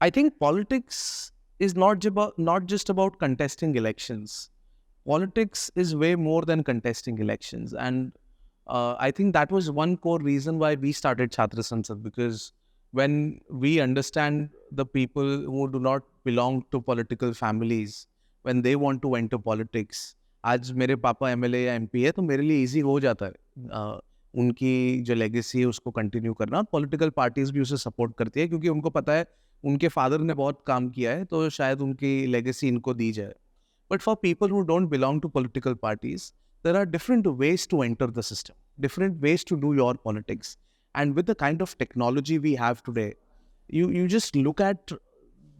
I think politics is not just about contesting elections. Politics is way more than contesting elections, and I think that was one core reason why we started Chhatra Sansad, because when we understand the people who do not belong to political families, when they want to enter politics, आज मेरे पापा MLA या MP है तो मेरे लिए easy हो जाता है उनकी जो लेगेसी है उसको कंटिन्यू करना. पॉलिटिकल पार्टीज भी उसे सपोर्ट करती है क्योंकि उनको पता है उनके फादर ने बहुत काम किया है तो शायद उनकी लेगेसी इनको दी जाए. But for people who don't belong to political parties, there are different ways to enter the system, different ways to do your politics. And with the kind of technology we have today, you just look at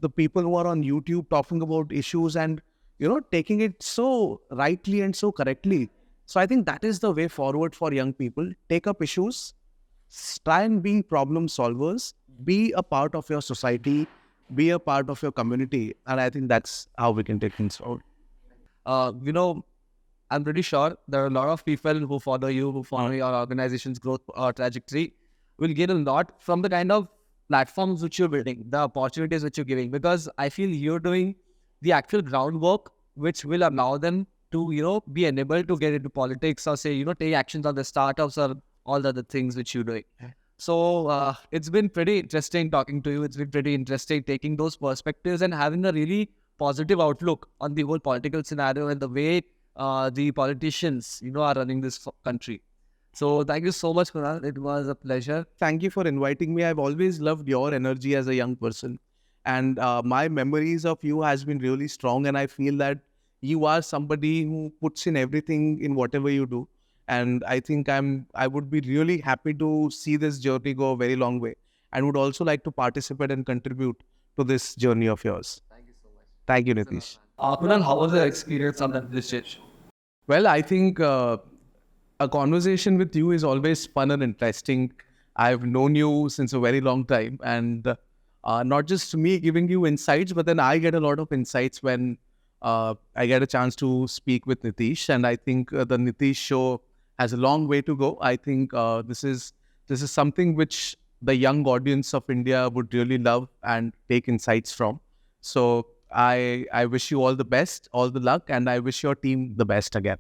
the people who are on YouTube talking about issues and taking it so rightly and so correctly. So I think that is the way forward for young people. Take up issues, try and be problem solvers, be a part of your society, be a part of your community, and I think that's how we can take things forward. I'm pretty sure there are a lot of people who follow you, who follow your organization's growth trajectory, will get a lot from the kind of platforms which you're building, the opportunities which you're giving, because I feel you're doing the actual groundwork which will allow them to, be enabled to get into politics or say, take actions on the startups or all the other things which you're doing. So it's been pretty interesting talking to you. It's been pretty interesting taking those perspectives and having a really positive outlook on the whole political scenario and the way the politicians, are running this country. So thank you so much, Kunal. It was a pleasure. Thank you for inviting me. I've always loved your energy as a young person. And my memories of you has been really strong. And I feel that you are somebody who puts in everything in whatever you do. And I think I would be really happy to see this journey go a very long way. And would also like to participate and contribute to this journey of yours. Thank you so much. Thank you, Nitish. Kunal, how was the experience on this stage? Well, I think a conversation with you is always fun and interesting. I've known you since a very long time, and not just me giving you insights, but then I get a lot of insights when I get a chance to speak with Nitish. And I think the Nitish show has a long way to go. I think this is something which the young audience of India would really love and take insights from. So I wish you all the best, all the luck, and I wish your team the best again.